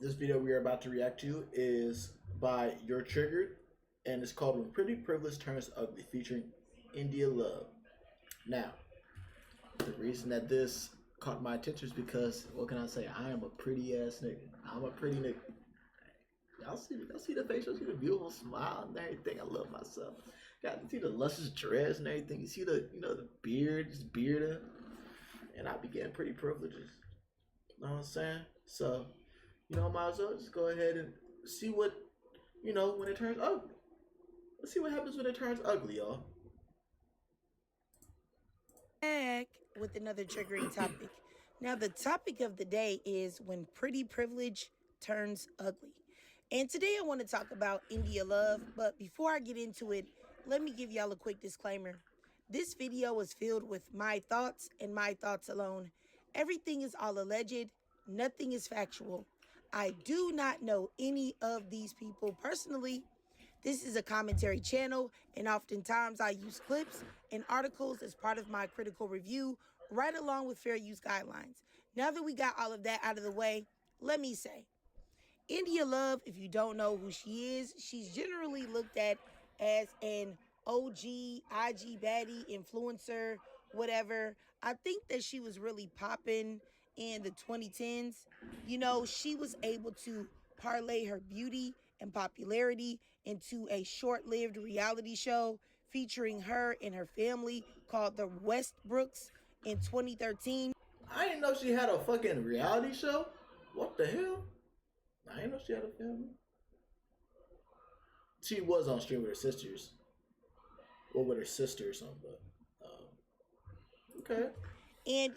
This video we are about to react to is by You're Triggered, and it's called When Pretty Privilege Turns Ugly, featuring India Love. Now, the reason that this caught my attention is because, what can I say? I am a pretty ass nigga. I'm a pretty nigga. Y'all see the face, y'all see the beautiful smile and everything. I love myself. Got to see the luscious dress and everything. You see the beard, just bearded. And I began pretty privileges. You know what I'm saying? So, might as well just go ahead and see what, when it turns ugly. Let's see what happens when it turns ugly, y'all. Back with another triggering topic. Now, the topic of the day is when pretty privilege turns ugly. And today I want to talk about India Love, but before I get into it, let me give y'all a quick disclaimer. This video is filled with my thoughts and my thoughts alone. Everything is all alleged, nothing is factual. I do not know any of these people personally. This is a commentary channel, and oftentimes I use clips and articles as part of my critical review, right along with fair use guidelines. Now that we got all of that out of the way, let me say, India Love, if you don't know who she is, she's generally looked at as an OG, IG baddie, influencer, whatever. I think that she was really popping in the 2010s. She was able to parlay her beauty and popularity into a short-lived reality show featuring her and her family called The Westbrooks in 2013. I didn't know she had a fucking reality show. What the hell? I didn't know she had a family. She was on stream with her sisters. Or with her sister or something, but okay. And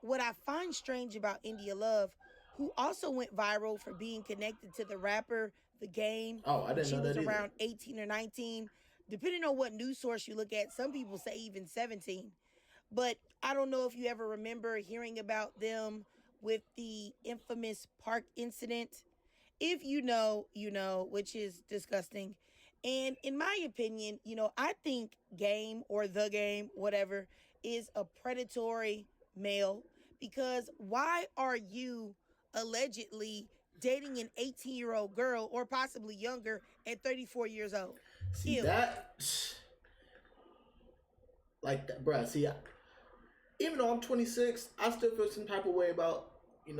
what I find strange about India Love, who also went viral for being connected to the rapper The Game. Oh, I didn't know that either. She was around 18 or 19. Depending on what news source you look at, some people say even 17. But I don't know if you ever remember hearing about them with the infamous park incident. If you know, you know, which is disgusting. And in my opinion, I think Game or The Game, whatever, is a predatory male, because why are you allegedly dating an 18-year-old girl or possibly younger at 34 years old? See, that, like that, bruh. See, even though I'm 26, I still feel some type of way about, I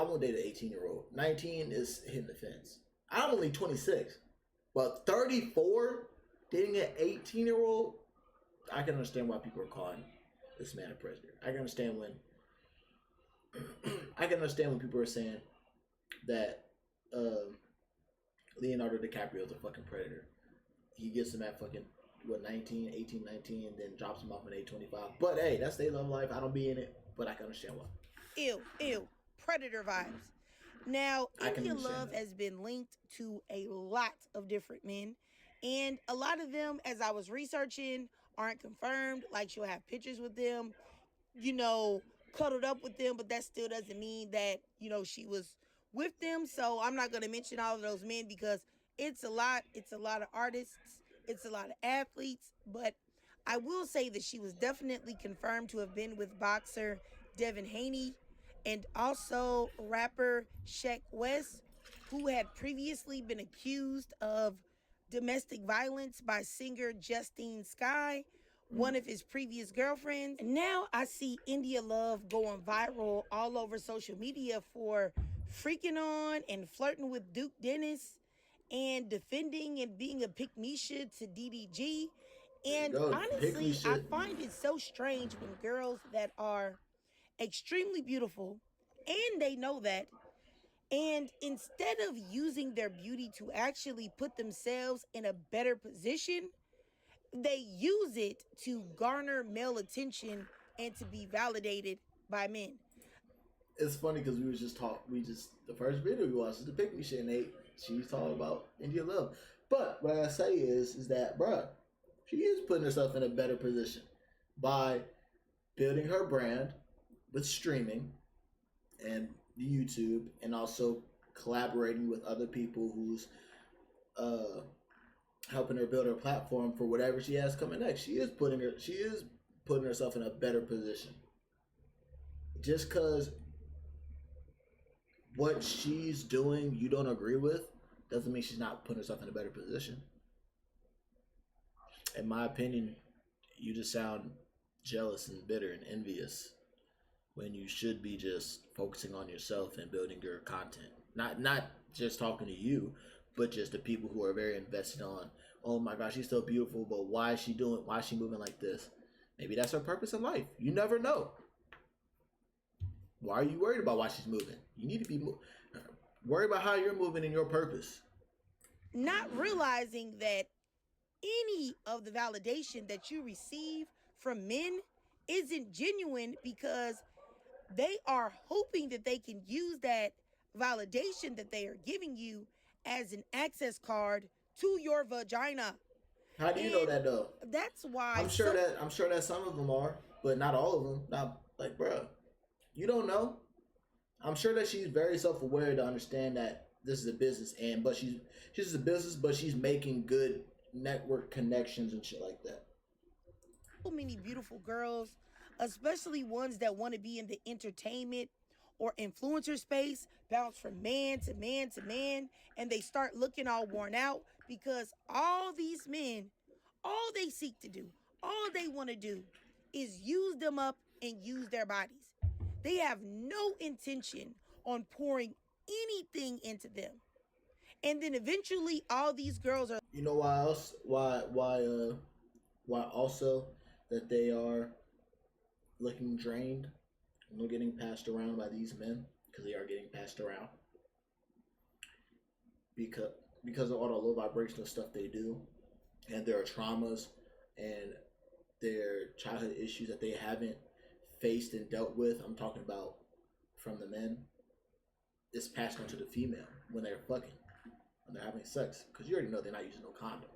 won't date an 18-year-old. 19 is hitting the fence. I'm only 26, but 34 dating an 18-year-old, I can understand why people are calling this man a predator. I can understand when people are saying that Leonardo DiCaprio is a fucking predator. He gets them at fucking 18, 19, and then drops them off at age 25. But hey, that's their love life. I don't be in it, but I can understand why. Ew. Predator vibes. Now, India Love has been linked to a lot of different men, and a lot of them, as I was researching, aren't confirmed. Like, she'll have pictures with them, cuddled up with them, but that still doesn't mean that, she was with them. So I'm not going to mention all of those men because it's a lot. It's a lot of artists. It's a lot of athletes. But I will say that she was definitely confirmed to have been with boxer Devin Haney, and also rapper Sheck West, who had previously been accused of domestic violence by singer Justine Skye, one of his previous girlfriends. And now I see India Love going viral all over social media for freaking on and flirting with Duke Dennis and defending and being a pick-me-shit to DDG. And honestly, I find it so strange when girls that are extremely beautiful, and they know that, and instead of using their beauty to actually put themselves in a better position, they use it to garner male attention and to be validated by men. It's funny because the first video we watched is the pick me shit, and she's talking about India Love. But what I say is that, bruh, she is putting herself in a better position by building her brand with streaming and YouTube, and also collaborating with other people who's helping her build her platform for whatever she has coming next. She is putting herself in a better position. Just because what she's doing you don't agree with, doesn't mean she's not putting herself in a better position. In my opinion, you just sound jealous and bitter and envious when you should be just focusing on yourself and building your content. Not just talking to you, but just the people who are very invested on, oh my gosh, she's so beautiful, but why is she moving like this? Maybe that's her purpose in life. You never know. Why are you worried about why she's moving? You need to be worry about how you're moving in your purpose. Not realizing that any of the validation that you receive from men isn't genuine, because they are hoping that they can use that validation that they are giving you as an access card to your vagina. How do you know that though? That's why I'm sure that some of them are, but not all of them. Not like, bruh, you don't know. I'm sure that she's very self-aware to understand that this is a business, but she's a business, but she's making good network connections and shit like that. So many beautiful girls, especially ones that want to be in the entertainment or influencer space, bounce from man to man to man, and they start looking all worn out because all these men, all they seek to do, all they want to do is use them up and use their bodies. They have no intention on pouring anything into them. And then eventually all these girls are... You know why else? Why also that they are looking drained and they're getting passed around by these men, because they are getting passed around because of all the low vibrational stuff they do, and their traumas and their childhood issues that they haven't faced and dealt with. I'm talking about from the men. It's passed on to the female when they're fucking, when they're having sex, because you already know they're not using no condom.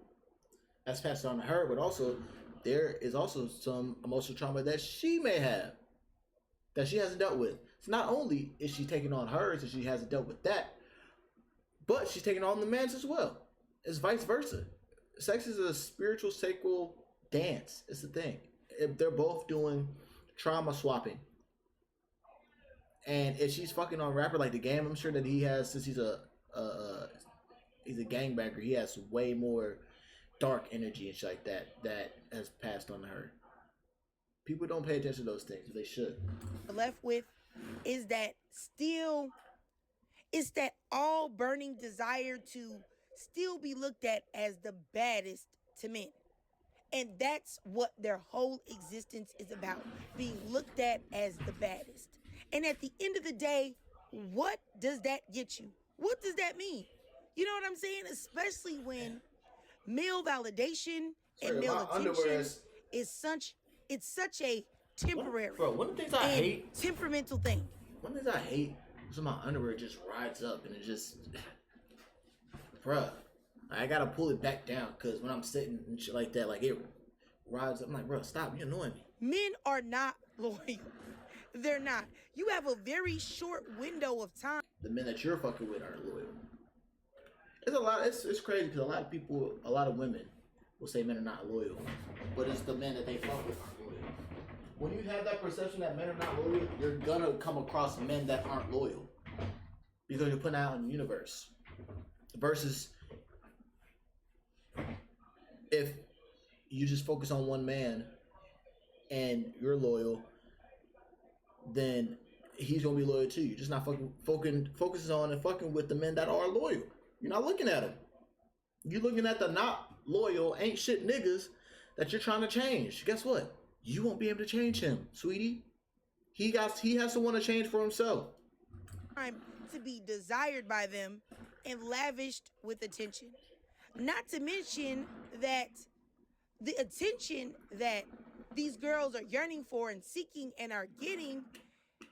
That's passed on to her, but also there is also some emotional trauma that she may have that she hasn't dealt with. So not only is she taking on hers and she hasn't dealt with that, but she's taking on the man's as well. It's vice versa. Sex is a spiritual sacral dance. It's the thing. They're both doing trauma swapping. And if she's fucking on a rapper like The Game, I'm sure that he has, since he's a gangbanger, he has way more dark energy and shit like that has passed on to her. People don't pay attention to those things, but they should. Left with is that still, it's that all burning desire to still be looked at as the baddest to men. And that's what their whole existence is about, being looked at as the baddest. And at the end of the day, what does that get you? What does that mean? You know what I'm saying? Especially when male validation and male attention is such a temporary temperamental thing. One thing I hate is when my underwear just rides up and it just, bruh, I gotta pull it back down, because when I'm sitting and shit like that, like it rides up. I'm like, bruh, stop, you're annoying me. Men are not loyal. They're not. You have a very short window of time. The men that you're fucking with aren't loyal. It's crazy, because a lot of women will say men are not loyal, but it's the men that they fuck with aren't loyal. When you have that perception that men are not loyal, you're gonna come across men that aren't loyal, because you're putting out in the universe. Versus if you just focus on one man and you're loyal, then he's gonna be loyal to you. Just not focuses on and fucking with the men that are loyal. You're not looking at them. You're looking at the not loyal, ain't shit niggas that you're trying to change. Guess what? You won't be able to change him, sweetie. He has to want to change for himself. Time to be desired by them and lavished with attention. Not to mention that the attention that these girls are yearning for and seeking and are getting,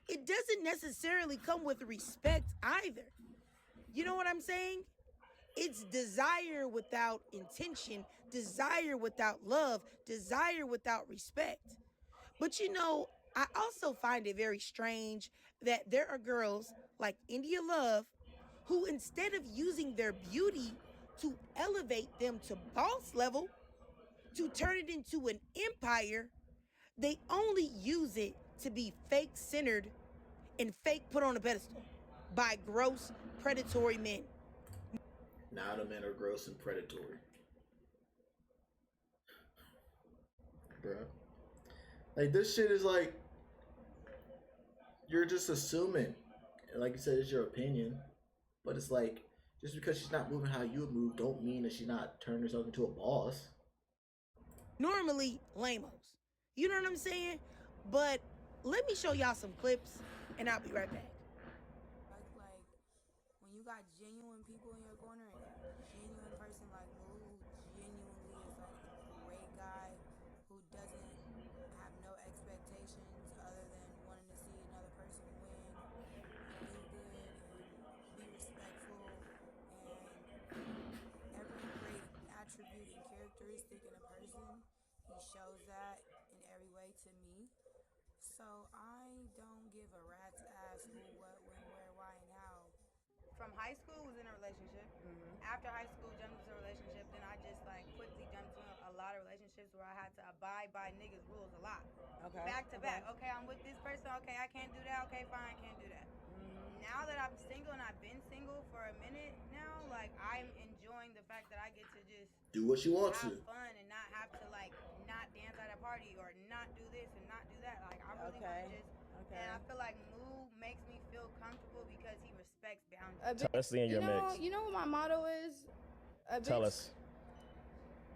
it doesn't necessarily come with respect either. You know what I'm saying? It's desire without intention, desire without love, desire without respect. But you know, I also find it very strange that there are girls like India Love who, instead of using their beauty to elevate them to boss level, to turn it into an empire, they only use it to be fake centered and fake put on a pedestal. by gross, predatory men. Now the men are gross and predatory. Bruh. Like, this shit is like, you're just assuming. Like you said, it's your opinion. But it's like, just because she's not moving how you would move, don't mean that she's not turning herself into a boss. Normally, lamos. You know what I'm saying? But let me show y'all some clips, and I'll be right back. Like when you got genuine people in your corner, and a genuine person like Moo, who genuinely is like a great guy, who doesn't have no expectations other than wanting to see another person win, do good, and be respectful, and every great attribute and characteristic in a person, he shows that in every way to me. So I don't give a rat's ass who, what, when, where, why, and how. From high school, was in a relationship. After high school, jumped into a relationship. Then I just like quickly jumped into a lot of relationships where I had to abide by niggas' rules a lot. Okay. Back to back. Okay, I'm with this person. Okay, I can't do that. Okay, fine, I can't do that. Now that I'm single and I've been single for a minute now, like I'm enjoying the fact that I get to just do what you want have to. fun and not have to like not dance at a party or not do this and not do that. Like I really want to just, and I feel like Moo makes me feel comfortable because he respects boundaries. Especially in your mix. You know what my motto is? Tell us.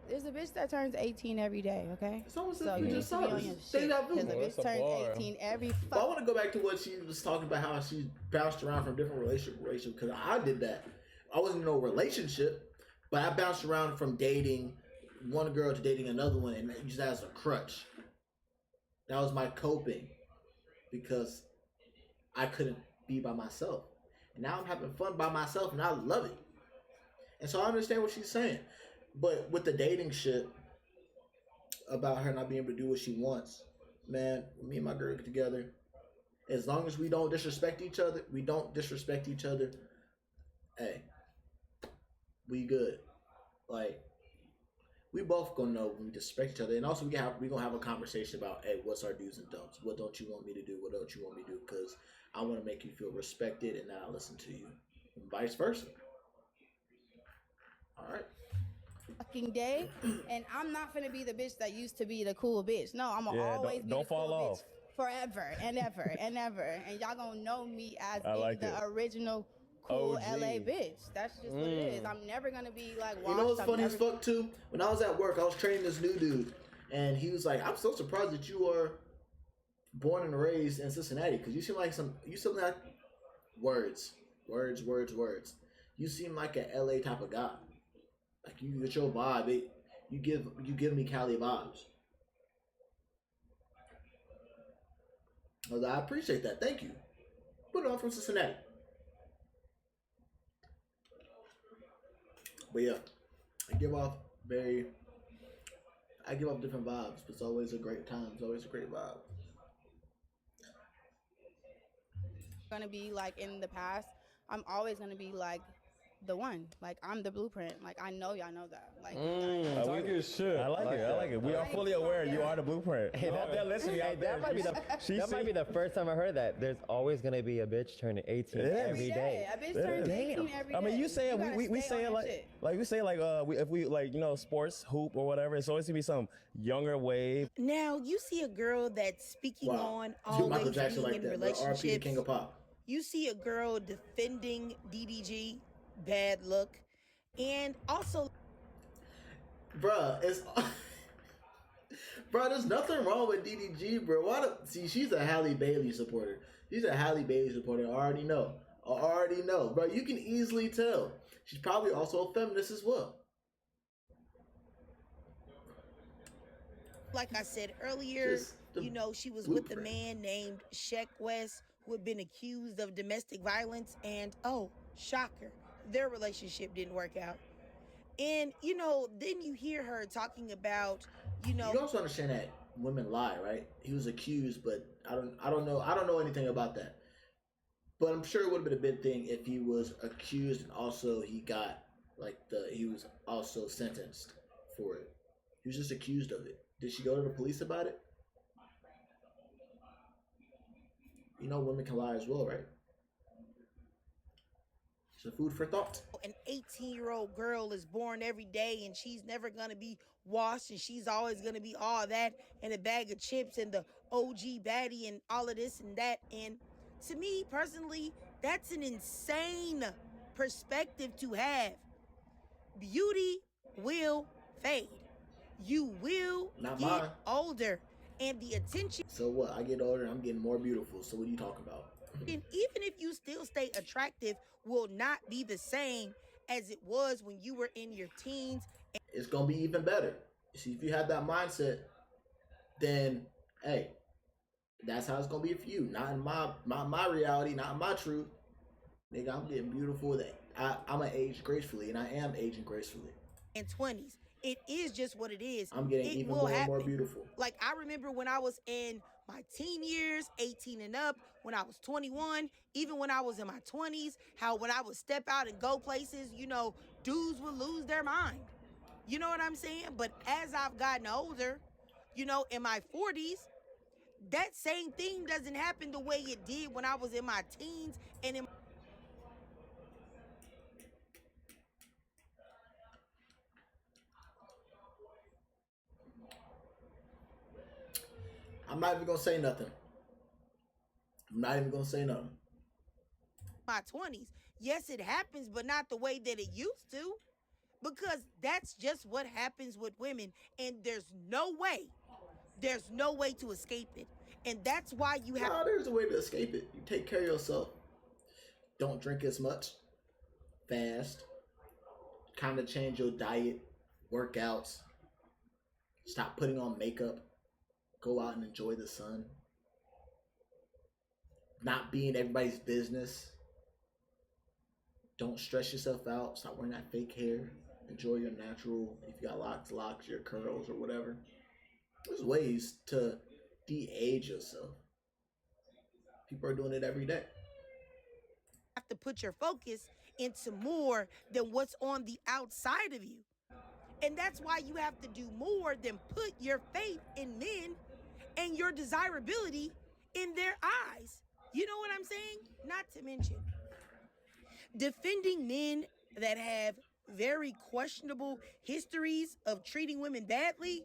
There's a bitch that turns 18 every day, okay? It's almost So like you you need just to saw be on this. your Stay shit. that Because a boom. bitch turns 18 every But I want to go back to what she was talking about, how she bounced around from different relationship, because I did that. I wasn't in no relationship, but I bounced around from dating one girl to dating another one, and used that as a crutch. That was my coping, because I couldn't be by myself. And now I'm having fun by myself, and I love it. And so I understand what she's saying. But with the dating shit, about her not being able to do what she wants, man, me and my girl get together. As long as we don't disrespect each other, hey, we good. Like, we both gonna know when we disrespect each other. And also we gonna have a conversation about, hey, what's our do's and don'ts? What don't you want me to do? What don't you want me to do? Because I want to make you feel respected and that I listen to you. And vice versa. All right. Fucking day, and I'm not finna be the bitch that used to be the cool bitch. No, I'm gonna always be don't the cool fall off. bitch forever and ever and ever. And y'all gonna know me as the original cool OG. LA bitch. That's just what it is. I'm never gonna be like washed. You know what's funny as fuck too? When I was at work, I was training this new dude, and he was like, "I'm so surprised that you are born and raised in Cincinnati, because you seem like words. You seem like an LA type of guy. Like, you get your vibe. You give me Cali vibes." I was like, I appreciate that. Thank you. But I'm from Cincinnati. But yeah, I give off different vibes, but it's always a great time. It's always a great vibe. Gonna be like in the past. I'm always gonna be like the one. Like, I'm the blueprint. Like, I know y'all know that. Like, Talk your shit. I like it. We are fully aware you are the blueprint. Hey, that might be the first time I heard that. There's always gonna be a bitch turning 18 every day. A bitch turns 18 every day. I mean, you say it. We say it if we like, you know, sports, hoop or whatever. It's always gonna be some younger wave. Now you see a girl that's speaking on always Michael Jackson being like in that. relationships. RP, King of Pop. You see a girl defending DDG, bad look, and also, Bruh, there's nothing wrong with DDG, bro. See, she's a Halle Bailey supporter. I already know. Bro, you can easily tell. She's probably also a feminist as well. like I said earlier, you know, she was with a man named Sheck West, who had been accused of domestic violence, and oh, shocker, their relationship didn't work out. And, you know, then you hear her talking about, you know... You also understand that women lie, right? He was accused, but I don't know anything about that. But I'm sure it would have been a big thing if he was accused and also he got, he was also sentenced for it. He was just accused of it. Did she go to the police about it? You know women can lie as well, right? It's a food for thought. An 18-year-old girl is born every day and she's never going to be washed and she's always going to be all that and a bag of chips and the OG baddie and all of this and that. And to me personally, that's an insane perspective to have. Beauty will fade. You will get older, and the attention. So what? I get older, I'm getting more beautiful. So what are you talking about? And even if you still stay attractive, will not be the same as it was when you were in your teens. It's gonna be even better. See, if you have that mindset, then hey, that's how it's gonna be for you. Not in my reality, not in my truth. Nigga, I'm getting beautiful. I'm gonna age gracefully, and I am aging gracefully. In 20s, it is just what it is. I'm getting even more and more beautiful. Like, I remember when I was in my teen years, 18 and up, when I was 21, even when I was in my 20s, how when I would step out and go places, you know, dudes would lose their mind. You know what I'm saying? But as I've gotten older, you know, in my 40s, that same thing doesn't happen the way it did when I was in my teens and in I'm not even gonna say nothing. I'm not even gonna say nothing. My 20s. Yes, it happens, but not the way that it used to. Because that's just what happens with women. And there's no way to escape it. And that's why you have... No, there's a way to escape it. You take care of yourself. Don't drink as much. Fast. Kind of change your diet. Workouts. Stop putting on makeup. Go out and enjoy the sun. Not be in everybody's business. Don't stress yourself out. Stop wearing that fake hair. Enjoy your natural, if you got locks, your curls or whatever. There's ways to de-age yourself. People are doing it every day. Have to put your focus into more than what's on the outside of you. And that's why you have to do more than put your faith in men and your desirability in their eyes. You know what I'm saying? Not to mention, defending men that have very questionable histories of treating women badly,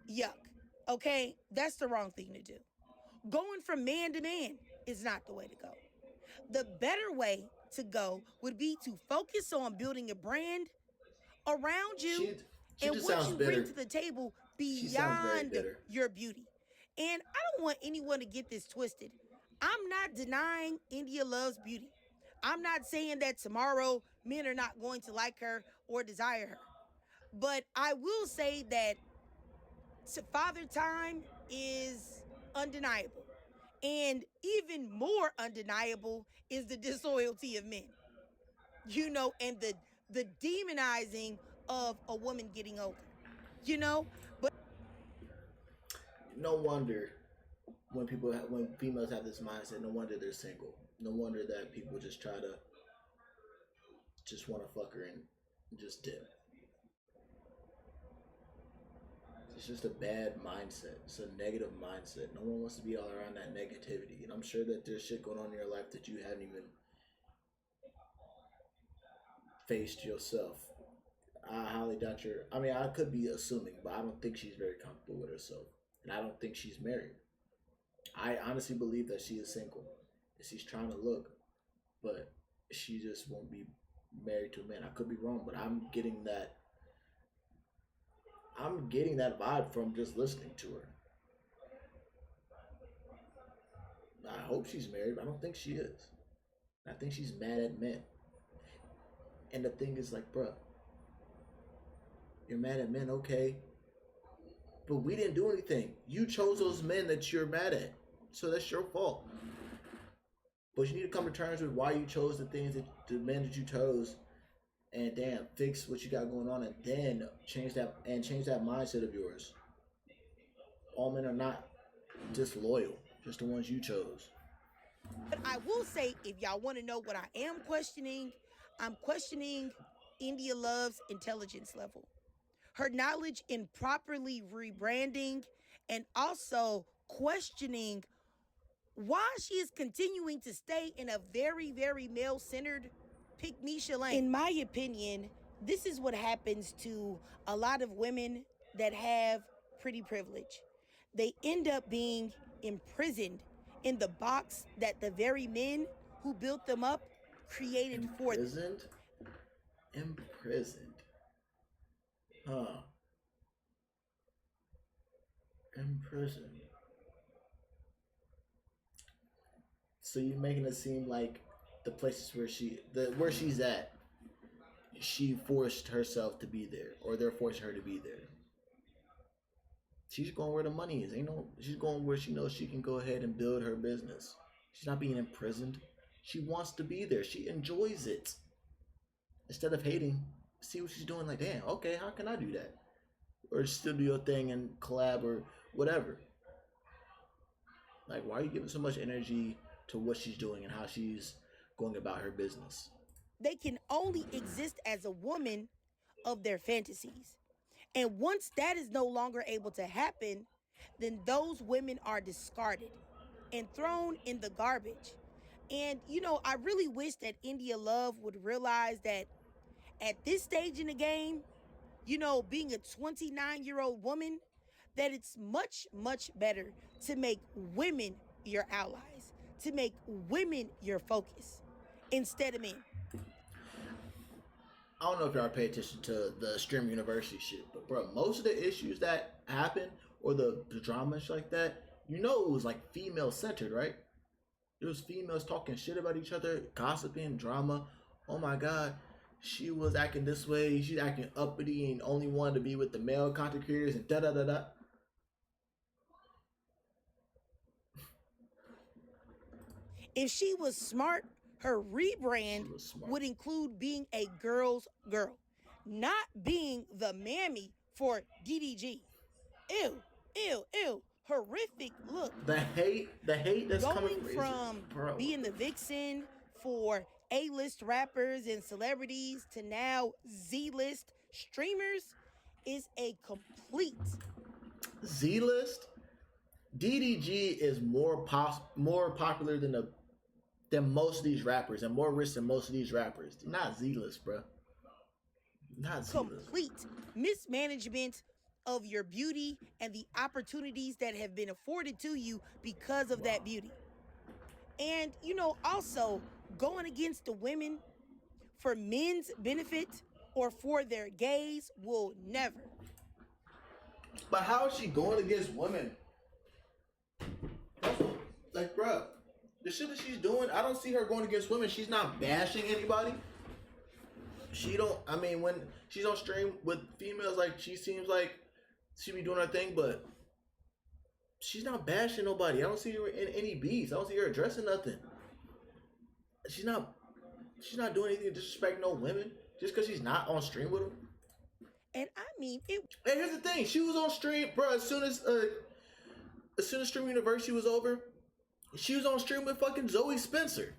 yuck. Okay, that's the wrong thing to do. Going from man to man is not the way to go. The better way to go would be to focus on building a brand around you and what you bring to the table beyond your beauty. And I don't want anyone to get this twisted. I'm not denying India loves beauty. I'm not saying that tomorrow men are not going to like her or desire her. But I will say that father time is undeniable. And even more undeniable is the disloyalty of men. You know, and the demonizing of a woman getting older. You know? But no wonder when females have this mindset, no wonder they're single. No wonder that people just try to want to fuck her and just dip. It's just a bad mindset. It's a negative mindset. No one wants to be all around that negativity. And I'm sure that there's shit going on in your life that you haven't even faced yourself. I highly doubt I could be assuming, but I don't think she's very comfortable with herself. And I don't think she's married. I honestly believe that she is single. She's trying to look, but she just won't be married to a man. I could be wrong, but I'm getting that vibe from just listening to her. I hope she's married, but I don't think she is. I think she's mad at men. And the thing is, like, bruh, you're mad at men, okay, but we didn't do anything. You chose those men that you're mad at, so that's your fault. But you need to come to terms with why you chose the men that you chose, and damn, fix what you got going on, and then change that mindset of yours. All men are not disloyal, just the ones you chose. But I will say, if y'all want to know what I am questioning, I'm questioning India Love's intelligence level, her knowledge in properly rebranding, and also questioning why she is continuing to stay in a very, very male-centered pick Misha Lane. In my opinion, this is what happens to a lot of women that have pretty privilege. They end up being imprisoned in the box that the very men who built them up created for them. Imprisoned. Huh. Imprisoned. So you're making it seem like the places where she's at, she forced herself to be there, or they're forcing her to be there. She's going where the money is. She's going where she knows she can go ahead and build her business. She's not being imprisoned. She wants to be there. She enjoys it. Instead of hating, see what she's doing. Like, damn, okay, how can I do that? Or still do your thing and collab or whatever. Like, why are you giving so much energy to what she's doing and how she's going about her business? They can only exist as a woman of their fantasies. And once that is no longer able to happen, then those women are discarded and thrown in the garbage. And, I really wish that India Love would realize that at this stage in the game, being a 29-year-old woman, that it's much, much better to make women your allies, to make women your focus instead of men. I don't know if y'all pay attention to the Stream University shit, but bro, most of the issues that happen or the drama and shit like that, it was like female centered, right? It was females talking shit about each other, gossiping, drama. Oh my god, she was acting this way, she's acting uppity and only wanted to be with the male content creators and da da da da. If she was smart, her rebrand would include being a girl's girl, not being the mammy for DDG. Ew, ew, ew. Horrific look. The hate that's coming from being the vixen for A-list rappers and celebrities to now Z-list streamers is a complete Z-list. DDG is more popular than most of these rappers and more rich than most of these rappers. Not Z-list, bro. Not Z-list. Complete mismanagement of your beauty and the opportunities that have been afforded to you because of that beauty. And, also going against the women for men's benefit or for their gaze will never. But how is she going against women? Like, bro, the shit that she's doing, I don't see her going against women. She's not bashing anybody. When she's on stream with females, like, she seems like she be doing her thing, but she's not bashing nobody. I don't see her in any beefs. I don't see her addressing nothing. She's not doing anything to disrespect no women just because she's not on stream with them. And And here's the thing, she was on stream, bro. As soon as Stream University was over, she was on stream with fucking Zoe Spencer.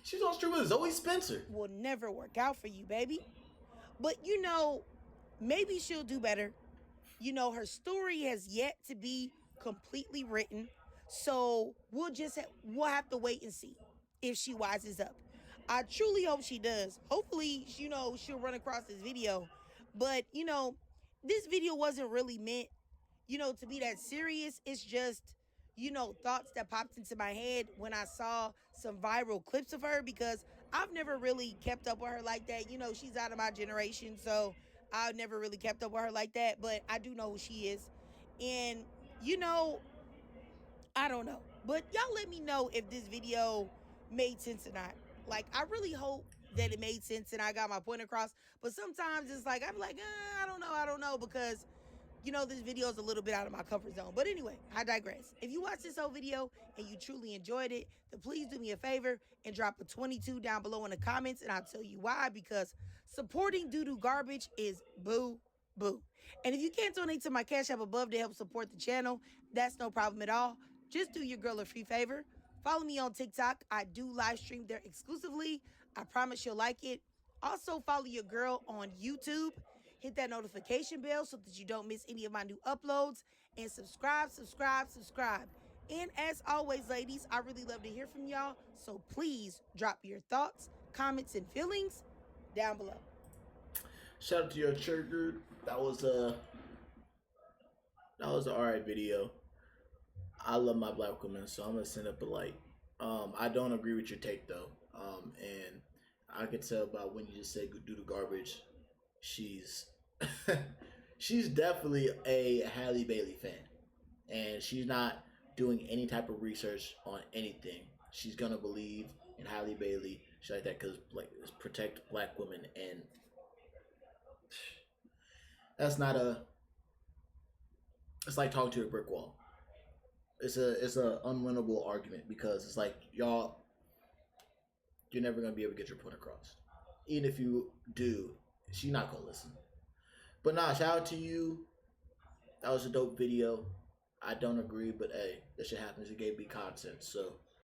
She's on stream with Zoe Spencer. Will never work out for you, baby. But maybe she'll do better. Her story has yet to be completely written. So we'll have to wait and see if she wises up. I truly hope she does. Hopefully, she'll run across this video. But, this video wasn't really meant, to be that serious. It's just, thoughts that popped into my head when I saw some viral clips of her, because I've never really kept up with her like that. She's out of my generation, so I've never really kept up with her like that. But I do know who she is. And, I don't know. But y'all let me know if this video made sense or not. Like, I really hope that it made sense and I got my point across. But sometimes it's like, I'm like, I don't know, because, this video is a little bit out of my comfort zone. But anyway, I digress. If you watched this whole video and you truly enjoyed it, then please do me a favor and drop a 22 down below in the comments, and I'll tell you why. Because supporting doo-doo garbage is boo. And if you can't donate to my Cash App above to help support the channel, that's no problem at all. Just do your girl a free favor. Follow me on TikTok. I do live stream there exclusively. I promise you'll like it. Also, follow your girl on YouTube. Hit that notification bell so that you don't miss any of my new uploads. And subscribe. And as always, ladies, I really love to hear from y'all. So please drop your thoughts, comments, and feelings down below. Shout out to your triggered. That was an alright video. I love my black women, so I'm gonna send up a like. I don't agree with your take though. And I can tell by when you just say do the garbage. She's she's definitely a Halle Bailey fan, and she's not doing any type of research on anything. She's gonna believe in Halle Bailey, shit like that, because like protect black women, and that's not a. It's like talking to a brick wall. It's a unwinnable argument because it's like you're never gonna be able to get your point across. Even if you do, she's not gonna listen. But nah, shout out to you. That was a dope video. I don't agree, but hey, that shit happens. It gave me content, so